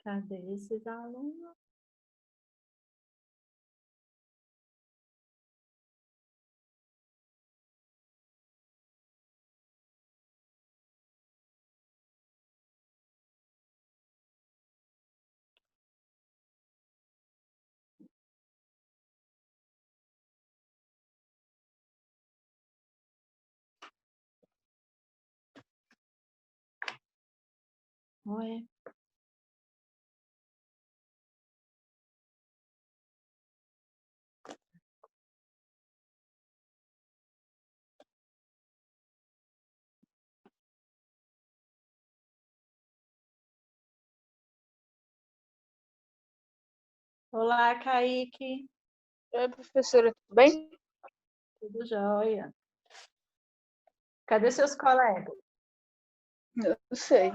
Cadê esses alunos? Oi. Olá, Kaique. Oi, professora, tudo bem? Tudo jóia? Cadê seus colegas? Eu sei.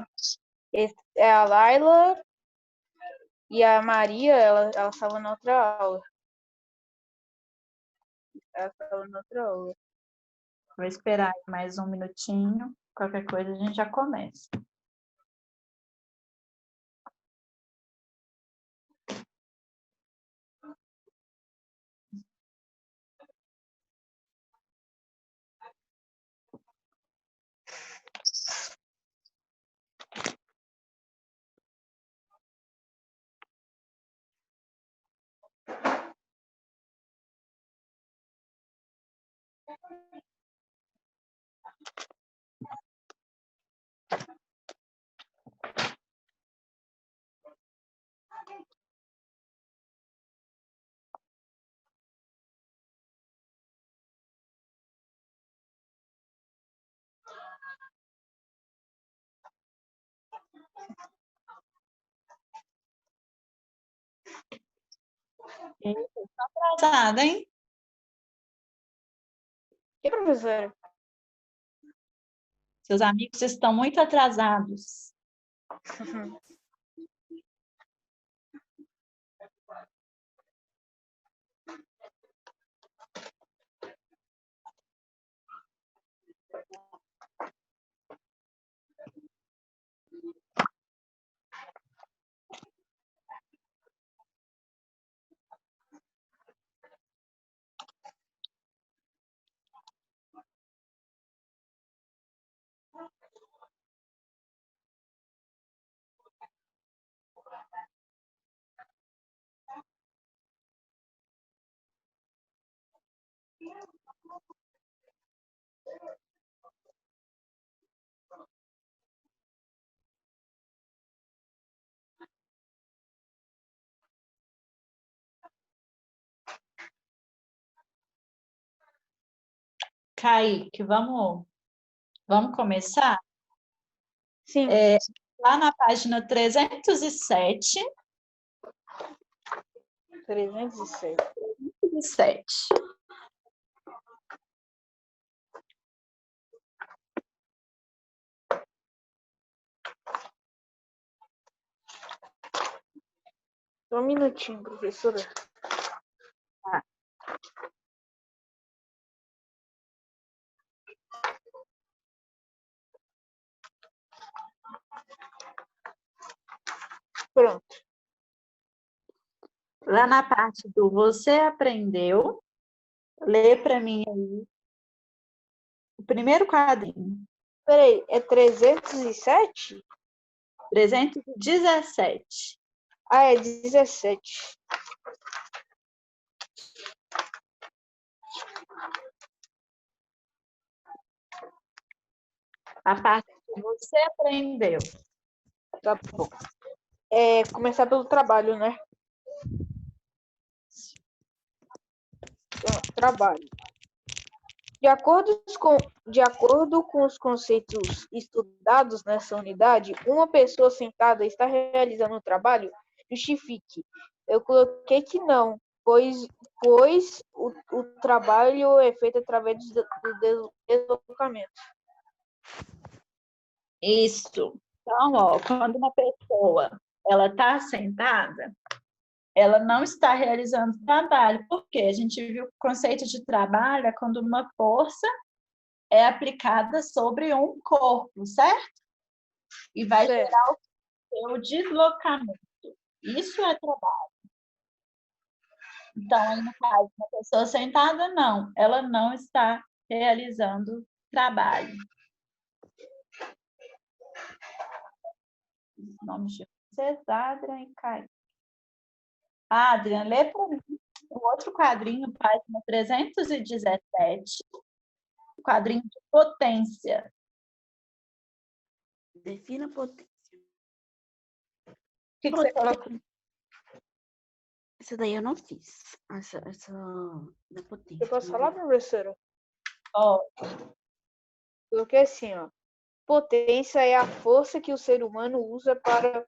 É a Laila e a Maria, ela estava na outra aula. Ela estava na outra aula. Vou esperar mais um minutinho. Qualquer coisa a gente já começa. Estou atrasada, hein? E professora? Seus amigos estão muito atrasados. Kaique, vamos começar? Sim. Lá na página 307. 306. 307. Só um minutinho, professora. Tá. Pronto. Lá na parte do você aprendeu, lê para mim aí o primeiro quadrinho. Peraí, é 307? 317. Ah, é 17. A parte que você aprendeu. Tá bom. Começar pelo trabalho, né? Então, trabalho. De acordo com os conceitos estudados nessa unidade, uma pessoa sentada está realizando um trabalho? Justifique. Eu coloquei que não, pois o trabalho é feito através do deslocamento. Isso. Então, ó, quando uma pessoa ela está sentada, ela não está realizando trabalho, porque a gente viu que o conceito de trabalho é quando uma força é aplicada sobre um corpo, certo? E vai Certo. gerar o seu deslocamento. Isso é trabalho. Então, aí no caso, uma pessoa sentada, não, ela não está realizando trabalho. Os nomes de vocês, Adrian e Caio. Adrian, lê para mim o outro quadrinho, página 317, o quadrinho de potência. Defina potência. O que você colocou? Essa daí eu não fiz. Essa da potência. Eu posso falar, professora? Ó, Coloquei assim, ó. Potência é a força que o ser humano usa para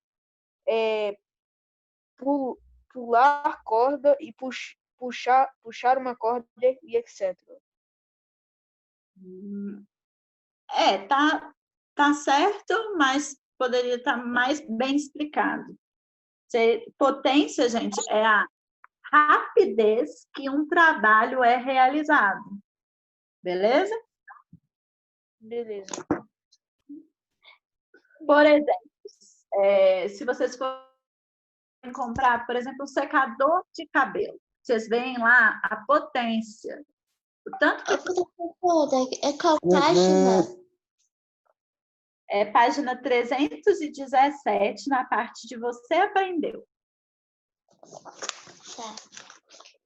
pular corda e puxar uma corda e etc. Tá certo, mas poderia estar mais bem explicado. Potência, gente, é a rapidez que um trabalho é realizado. Beleza? Beleza. Por exemplo, se vocês forem comprar, por exemplo, um secador de cabelo, vocês veem lá a potência. O tanto que É qual página? é página 317, na parte de você aprendeu. Tá.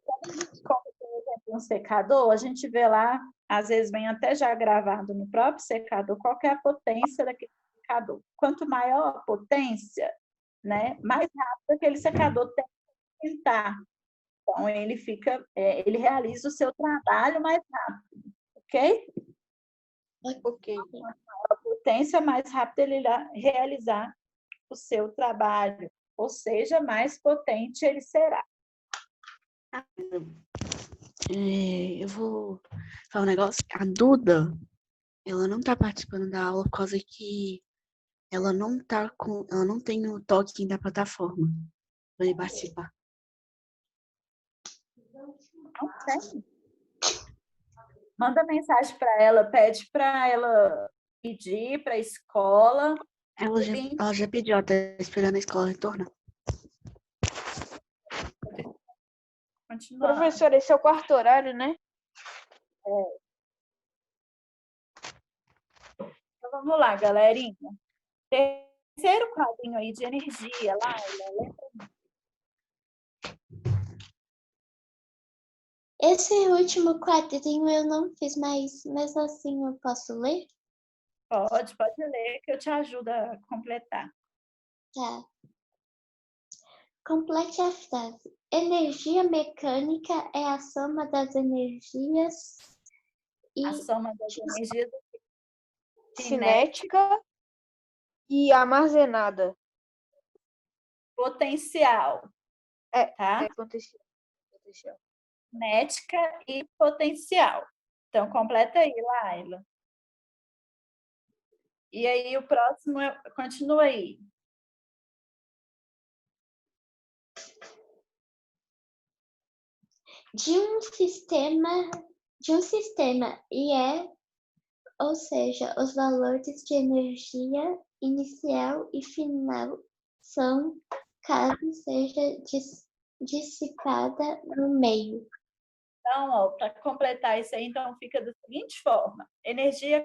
Quando a gente compra, por exemplo, um secador, a gente vê lá, às vezes vem até já gravado no próprio secador, qual que é a potência daquele secador. Quanto maior a potência, né, mais rápido aquele secador tem que esquentar. Então, ele realiza o seu trabalho mais rápido, ok? Ok. A potência, mais rápido ele irá realizar o seu trabalho, ou seja, mais potente ele será. Eu vou falar um negócio. A Duda, ela não tá participando da aula por causa que ela não tem o token da plataforma para participar. Não tem. Manda mensagem para ela, pede para ela pedir para a escola. Ela já pediu, ela tá esperando a escola retornar. Continuar. Professor, esse é o quarto horário, né? Então, vamos lá, galerinha. Terceiro quadrinho aí de energia, Laila. Esse último quadrinho eu não fiz, mas mesmo assim eu posso ler? Pode ler, que eu te ajudo a completar. Tá. Complete a frase. Energia mecânica é a soma das energias e A soma das energias Cinética e armazenada. potencial, tá? Potencial. Cinética e potencial. Então, completa aí, Laila. E aí, o próximo, continua aí. de um sistema ou seja, os valores de energia inicial e final são caso seja dissipada no meio. Então, para completar isso aí, então fica da seguinte forma: energia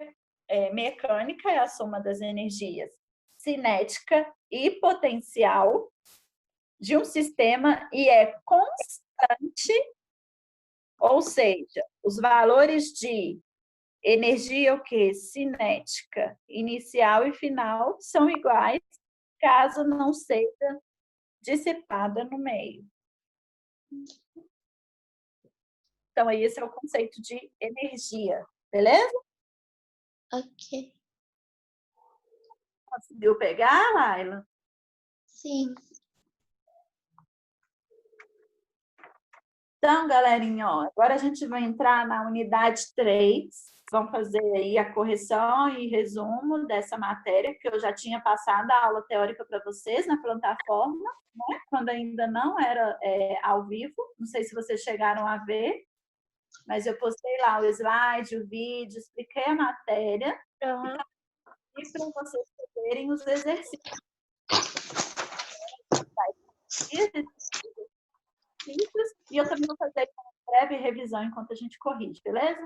mecânica é a soma das energias cinética e potencial de um sistema e é constante, ou seja, os valores de energia o quê? Cinética, inicial e final são iguais, caso não seja dissipada no meio. Então, esse é o conceito de energia, beleza? Ok. Conseguiu pegar, Laila? Sim. Então, galerinha, ó, agora a gente vai entrar na unidade 3. Vamos fazer aí a correção e resumo dessa matéria, que eu já tinha passado a aula teórica para vocês na plataforma, né? Quando ainda não era ao vivo. Não sei se vocês chegaram a ver, mas eu postei lá o slide, o vídeo, expliquei a matéria. Uhum. E para vocês fazerem os exercícios. E eu também vou fazer uma breve revisão enquanto a gente corrige, beleza?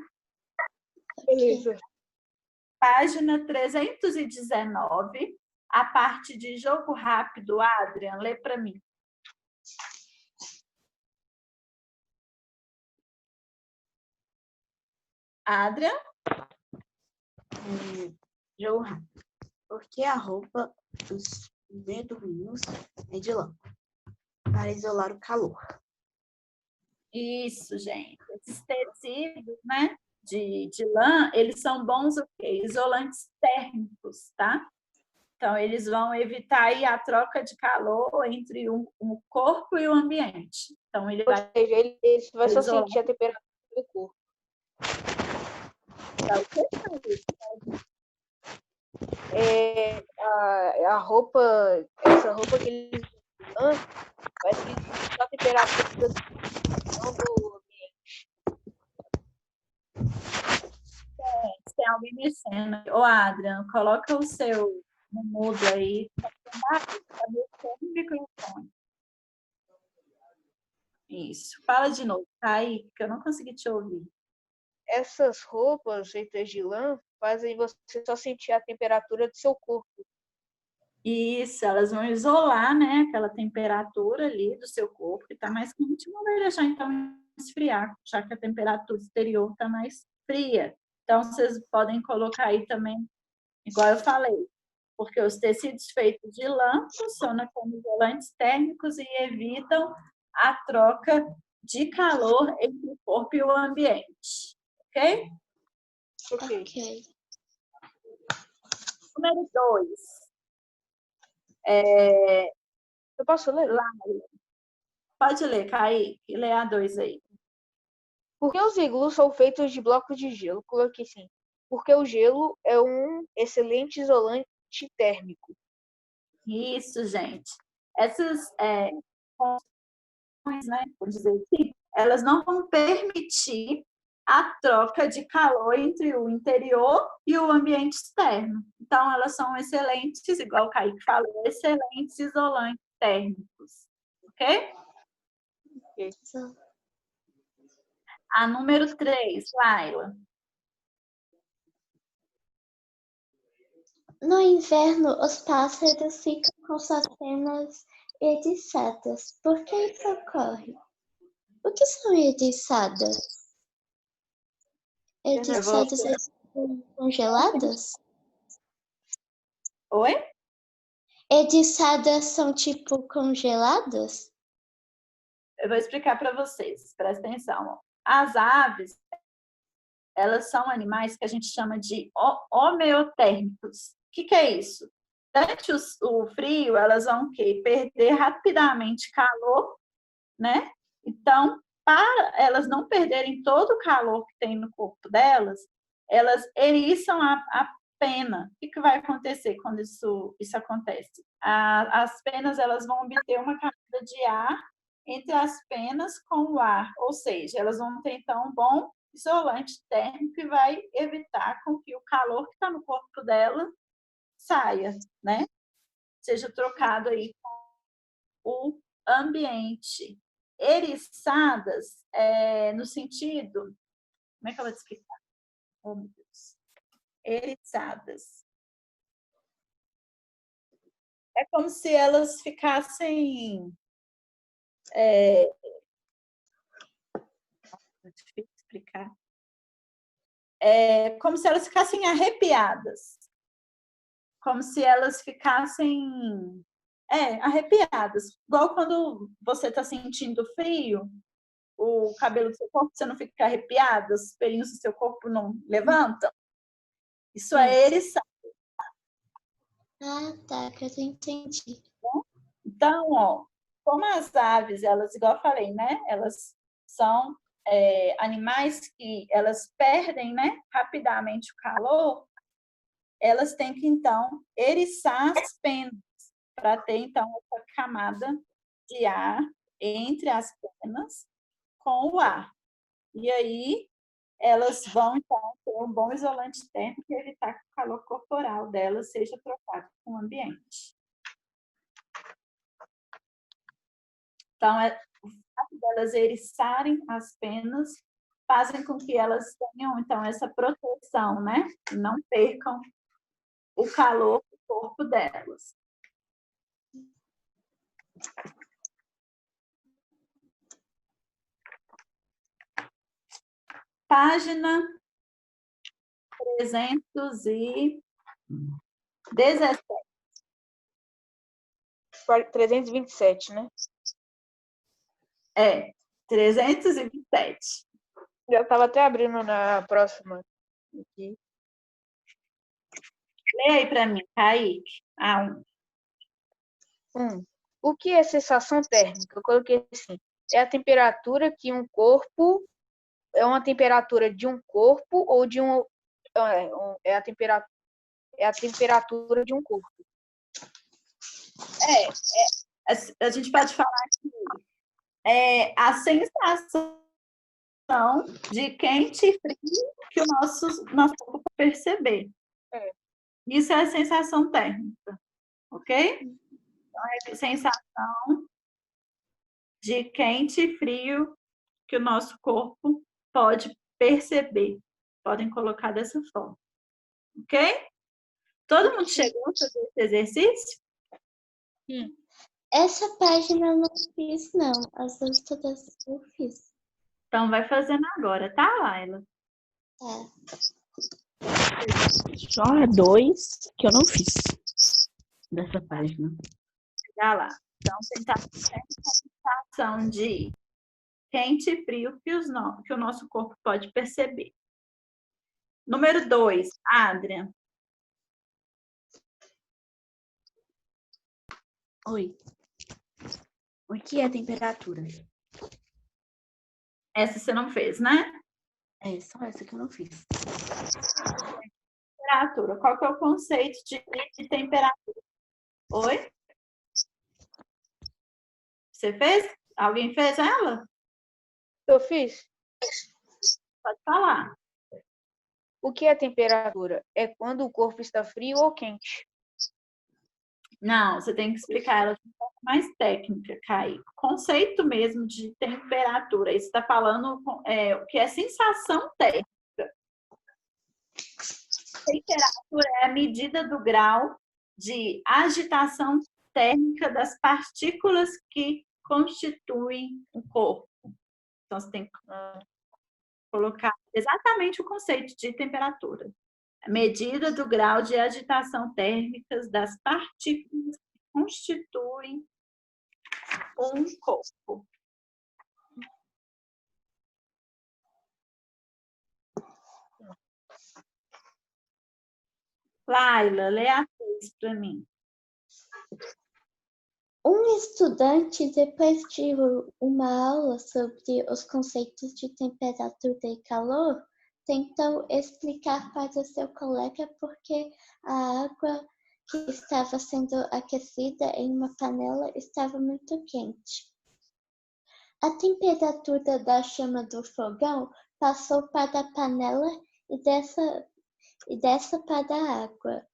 Beleza. Página 319, a parte de jogo rápido. Adrian, lê para mim. Adrian? Jogo rápido. Porque a roupa dos beduínos é de lã, para isolar o calor. Isso, gente. Esses tecidos, né, de lã, eles são bons o quê? Isolantes térmicos, tá? Então, eles vão evitar aí a troca de calor entre o corpo e o ambiente. Então, ele Ou vai seja, ele vai só isolar. sentir a temperatura do corpo. A roupa, essa roupa que eles usam, vai sentir só a temperatura do ambiente. Tem alguém mexendo. Ô, Adrian, coloca o seu no mudo aí. Tá mexendo no microfone. Isso. Fala de novo, tá aí, porque eu não consegui te ouvir. Essas roupas feitas de lã fazem você só sentir a temperatura do seu corpo. Isso, elas vão isolar, né, aquela temperatura ali do seu corpo, que está mais quente, não vai deixar, então, esfriar, já que a temperatura exterior está mais fria. Então, vocês podem colocar aí também, igual eu falei, porque os tecidos feitos de lã funcionam como isolantes térmicos e evitam a troca de calor entre o corpo e o ambiente. Ok? Ok. Número 2. Eu posso ler? Pode ler, Kaique. Lê a 2 aí. Por que os iglus são feitos de blocos de gelo? Coloquei sim. Porque o gelo é um excelente isolante térmico. Isso, gente. Essas condições, né, por dizer assim, elas não vão permitir a troca de calor entre o interior e o ambiente externo. Então, elas são excelentes, igual o Kaique falou, excelentes isolantes térmicos. Ok? A número 3, Laila. No inverno, os pássaros ficam com suas penas eriçadas. Por que isso ocorre? O que são eriçadas? Eriçadas são congeladas? Oi? Eriçadas são tipo congeladas? Eu vou explicar para vocês, presta atenção. As aves, elas são animais que a gente chama de homeotérmicos. O que é isso? Durante o frio, elas vão perder rapidamente calor, né? Então, para elas não perderem todo o calor que tem no corpo delas, elas eriçam a pena. O que vai acontecer quando isso acontece? As penas elas vão obter uma camada de ar entre as penas com o ar, ou seja, elas vão ter então um bom isolante térmico e vai evitar com que o calor que está no corpo dela saia, né? Seja trocado aí com o ambiente. Eriçadas, no sentido... Como é que eu vou te explicar? Oh, meu Deus. Eriçadas. É como se elas ficassem... É difícil explicar. É como se elas ficassem arrepiadas. Como se elas ficassem arrepiadas. Igual quando você está sentindo frio, o cabelo do seu corpo, você não fica arrepiado, os pelinhos do seu corpo não levantam. Isso é eriçado. Ah, tá, que eu entendi. Então, ó, como as aves, elas, igual eu falei, né? Elas são animais que elas perdem, né, rapidamente o calor, elas têm que, então, eriçar as penas para ter, então, essa camada de ar entre as penas com o ar. E aí, elas vão, então, ter um bom isolante térmico e evitar que o calor corporal delas seja trocado com o ambiente. Então, o fato delas eriçarem as penas fazem com que elas tenham, então, essa proteção, né? Não percam o calor do corpo delas. Página 317. 327, né? 327. Já estava até abrindo na próxima. Aqui. Lê aí para mim, Kaique. O que é sensação térmica? Eu coloquei assim. É a temperatura que um corpo... É uma temperatura de um corpo ou de um... É a temperatura de um corpo. A gente pode falar que é a sensação de quente e frio que o nosso corpo perceber. Isso é a sensação térmica, ok? Então, é a sensação de quente e frio que o nosso corpo pode perceber. Podem colocar dessa forma, ok? Todo mundo chegou a fazer esse exercício? Sim. Essa página eu não fiz, não. As outras todas eu fiz. Então, vai fazendo agora, tá, Laila? Só a 2 que eu não fiz dessa página. Chegar lá. Então, tentar a sensação de quente e frio que o nosso corpo pode perceber. Número 2, Adrian. Oi. O que é temperatura? Essa você não fez, né? É só essa que eu não fiz. Temperatura. Qual que é o conceito de temperatura? Oi? Você fez? Alguém fez ela? Eu fiz. Pode falar. O que é temperatura? É quando o corpo está frio ou quente? Não, você tem que explicar ela de uma forma mais técnica, Kaique. Conceito mesmo de temperatura. Isso está falando o que é sensação térmica. Temperatura é a medida do grau de agitação térmica das partículas que constituem o corpo. Então, você tem que colocar exatamente o conceito de temperatura. A medida do grau de agitação térmica das partículas que constituem um corpo. Laila, lê a 3 para mim. Um estudante, depois de uma aula sobre os conceitos de temperatura e calor, tentou explicar para seu colega por que a água que estava sendo aquecida em uma panela estava muito quente. A temperatura da chama do fogão passou para a panela e dessa para a água.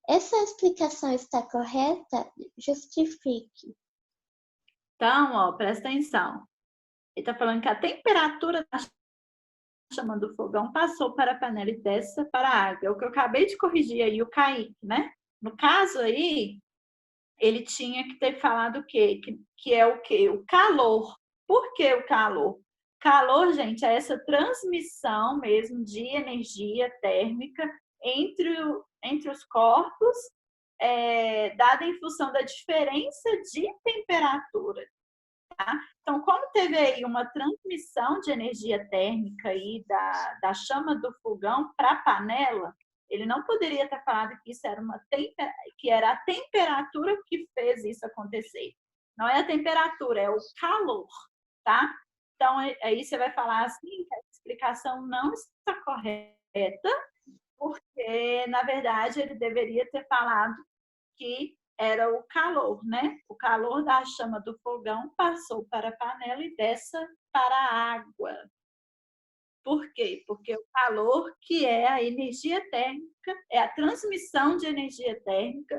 Essa explicação está correta? Justifique. Então, ó, presta atenção. Ele está falando que a temperatura da chama do fogão passou para a panela e dessa para a água. É o que eu acabei de corrigir aí, o Kaique, né? No caso aí, ele tinha que ter falado o quê? Que é o quê? O calor. Por que o calor? Calor, gente, é essa transmissão mesmo de energia térmica entre os corpos, dada em função da diferença de temperatura. Tá? Então, como teve aí uma transmissão de energia térmica aí da chama do fogão para a panela, ele não poderia ter falado que isso era que era a temperatura que fez isso acontecer. Não é a temperatura, é o calor, tá? Então, aí você vai falar assim que a explicação não está correta, porque, na verdade, ele deveria ter falado que era o calor, né? O calor da chama do fogão passou para a panela e dessa para a água. Por quê? Porque o calor, que é a energia térmica, é a transmissão de energia térmica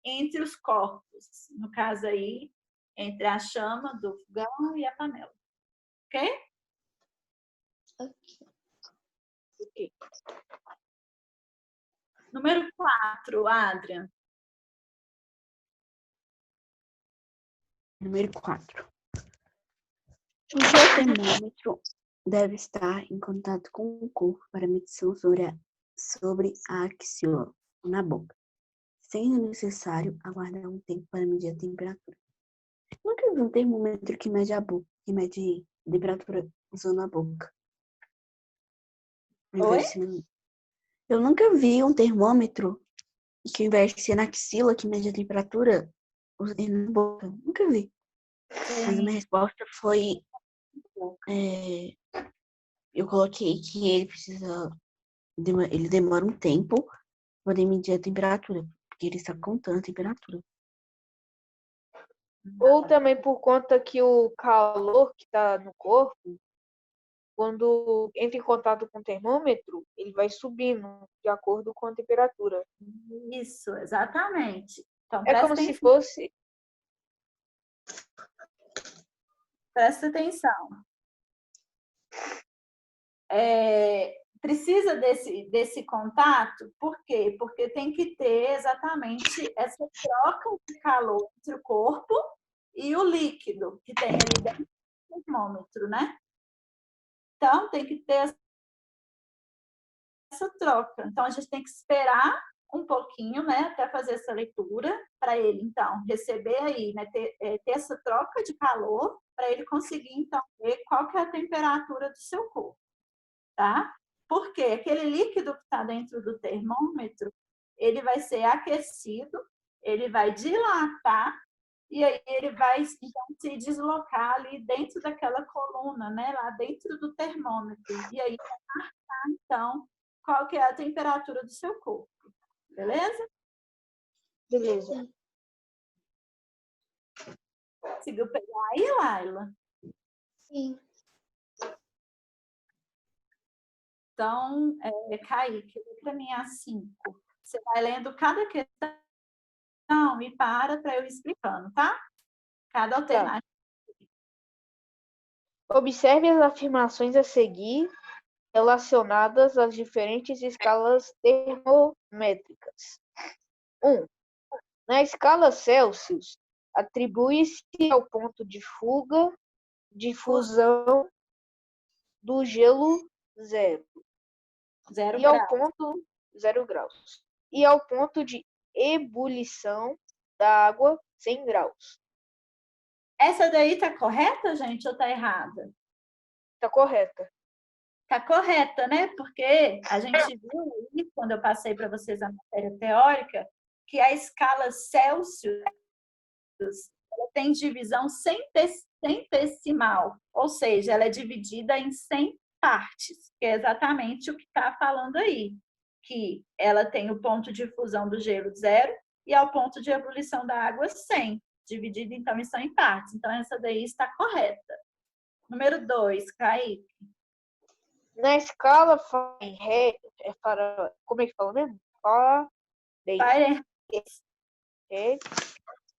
entre os corpos. No caso aí, entre a chama do fogão e a panela. Ok? Ok. Ok. Número 4, Adrian. Número 4. O geotermômetro deve estar em contato com o corpo para medição sobre a axila na boca, sendo necessário aguardar um tempo para medir a temperatura. Nunca vi um termômetro que mede a boca, que mede a temperatura usando a boca. Oi? Eu nunca vi um termômetro que ao invés de ser na axila, que mede a temperatura, usando a boca. Nunca vi. Mas a minha resposta foi... eu coloquei que ele demora um tempo para poder medir a temperatura, porque ele está contando a temperatura. Ou também por conta que o calor que está no corpo, quando entra em contato com o termômetro, ele vai subindo de acordo com a temperatura. Isso, exatamente. Então, É como se fosse... presta atenção. Precisa desse contato, por quê? Porque tem que ter exatamente essa troca de calor entre o corpo e o líquido que tem ali dentro do termômetro, né? Então, tem que ter essa troca. Então, a gente tem que esperar um pouquinho, né, até fazer essa leitura, para ele, então, receber aí, né, ter essa troca de calor, para ele conseguir, então, ver qual que é a temperatura do seu corpo, tá? Porque aquele líquido que está dentro do termômetro, ele vai ser aquecido, ele vai dilatar, e aí ele vai, então, se deslocar ali dentro daquela coluna, né, lá dentro do termômetro, e aí vai marcar, então, qual que é a temperatura do seu corpo, beleza? Beleza. Conseguiu pegar aí, Laila? Sim. Então, Kaique, lê para mim a 5. Você vai lendo cada questão e para eu explicando, tá? Cada alternativa. Observe as afirmações a seguir relacionadas às diferentes escalas termométricas. 1. Na escala Celsius, atribui-se ao ponto de fuga de fusão do gelo 0 0 e ao graus. ponto 0 graus e ao ponto de ebulição da água 100 graus. Essa daí tá correta, gente, ou tá errada? Está correta. Tá correta, né? Porque a gente viu aí, quando eu passei para vocês a matéria teórica, que a escala Celsius ela tem divisão centesimal, ou seja, ela é dividida em 100 partes, que é exatamente o que está falando aí, que ela tem o ponto de fusão do gelo 0 e ao ponto de ebulição da água 100, dividido então em 100 partes. Então, essa daí está correta. Número 2, Kaique. Na escala Fahrenheit, como é que fala mesmo? Fahrenheit.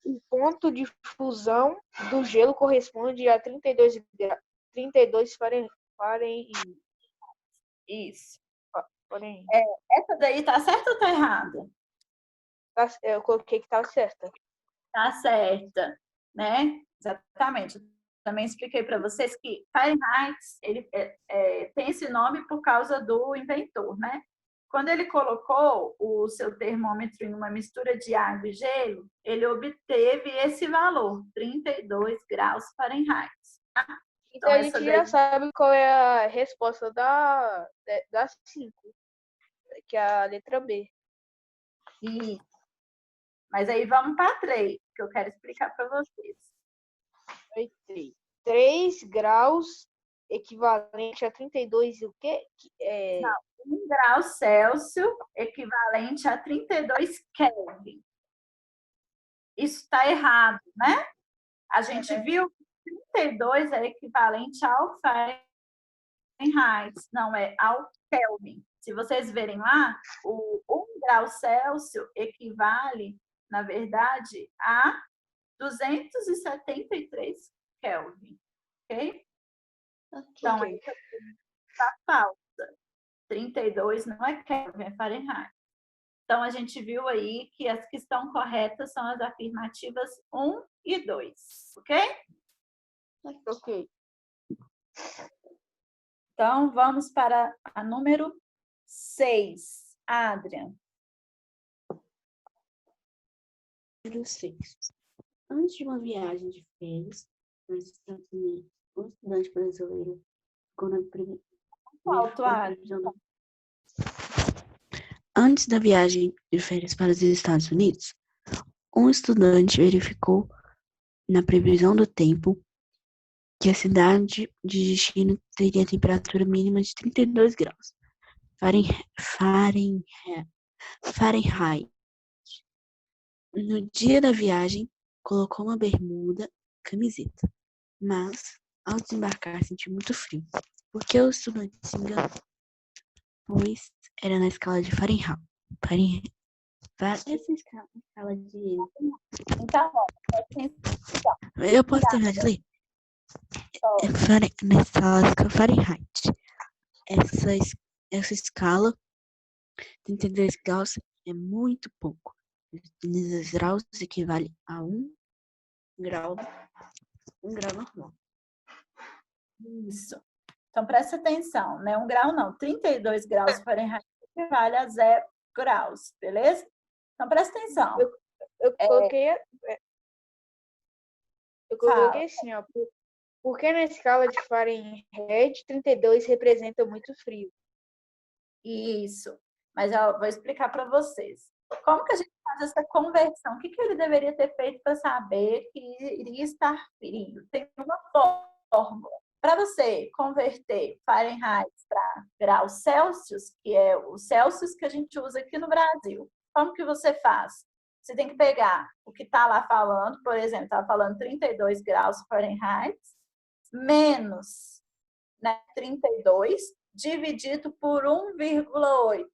O ponto de fusão do gelo corresponde a 32 Fahrenheit. Isso. Fahrenheit. Essa daí tá certa ou tá errada? Eu coloquei que estava certa. Tá certa, né? Exatamente. Também expliquei para vocês que Fahrenheit ele tem esse nome por causa do inventor, né? Quando ele colocou o seu termômetro em uma mistura de água e gelo, ele obteve esse valor, 32 graus Fahrenheit. Tá? Então a gente já sabe qual é a resposta das 5, que é a letra B. Isso. Mas aí vamos para 3, que eu quero explicar para vocês. 3 graus equivalente a 32 e o quê? Não, 1 grau Celsius equivalente a 32 Kelvin. Isso está errado, né? A gente viu que 32 é equivalente ao Fahrenheit, não é ao Kelvin. Se vocês verem lá, o 1 grau Celsius equivale, na verdade, a 273 Kelvin, ok? Então, Ok. está falsa. 32 não é Kelvin, é Fahrenheit. Então, a gente viu aí que as que estão corretas são as afirmativas 1 e 2, ok? Ok. Então, vamos para a número 6. Adrian. Número 6. Antes de uma viagem de férias para os Estados Unidos, um estudante brasileiro ficou na previsão do... Antes da viagem de férias para os Estados Unidos, um estudante verificou na previsão do tempo que a cidade de destino teria temperatura mínima de 32 graus Fahrenheit. No dia da viagem, colocou uma bermuda, camiseta, mas ao desembarcar sentiu muito frio. Por que o estudante se enganou? Pois era na escala de Fahrenheit. Essa escala de... Então, Eu posso terminar de ler? Na escala Fahrenheit. Essa escala, 32 graus, é muito pouco. 32 graus equivale a 1 grau normal. Isso. Então, presta atenção, né? 1 grau não, 32 graus Fahrenheit equivale a 0 graus, beleza? Então, presta atenção. Eu coloquei assim, ó. Porque na escala de Fahrenheit, 32 representa muito frio. Isso. Mas eu vou explicar para vocês. Como que a gente faz essa conversão? O que ele deveria ter feito para saber que iria estar frio? Tem uma fórmula. Para você converter Fahrenheit para graus Celsius, que é o Celsius que a gente usa aqui no Brasil, como que você faz? Você tem que pegar o que está lá falando, por exemplo, estava falando 32 graus Fahrenheit, menos, né, 32, dividido por 1,8.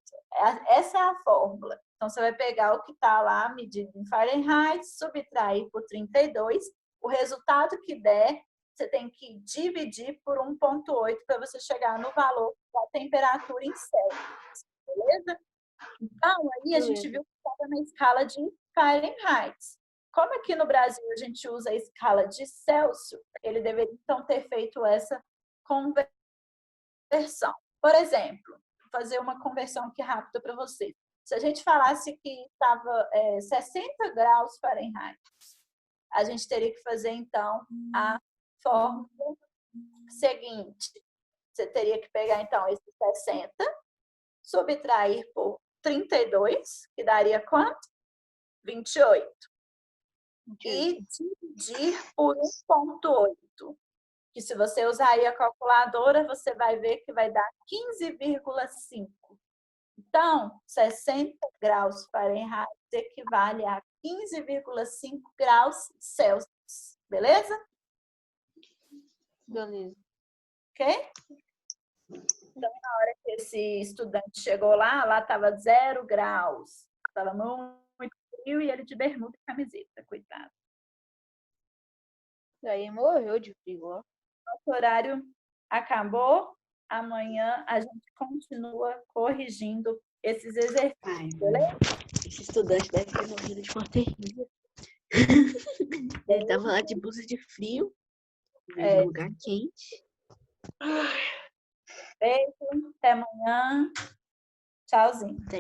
Essa é a fórmula. Então, você vai pegar o que está lá medido em Fahrenheit, subtrair por 32, o resultado que der, você tem que dividir por 1,8 para você chegar no valor da temperatura em Celsius, beleza? Então, aí a gente viu que estava na escala de Fahrenheit. Como aqui no Brasil a gente usa a escala de Celsius, ele deveria então ter feito essa conversão. Por exemplo, vou fazer uma conversão aqui rápida para vocês. Se a gente falasse que estava 60 graus Fahrenheit, a gente teria que fazer, então, a fórmula seguinte. Você teria que pegar, então, esse 60, subtrair por 32, que daria quanto? 28. E dividir por 1,8. Que se você usar aí a calculadora, você vai ver que vai dar 15,5. Então, 60 graus Fahrenheit equivale a 15,5 graus Celsius. Beleza? Beleza. Ok? Então, na hora que esse estudante chegou lá estava 0 graus. Estava muito frio e ele de bermuda e camiseta, coitado. Daí morreu de frio, ó. Nosso horário acabou. Amanhã a gente continua corrigindo esses exercícios, beleza? Esse estudante deve ter morrido de uma terrível. Ele estava lá de blusa de frio, em um lugar quente. Beijo, até amanhã. Tchauzinho. Até.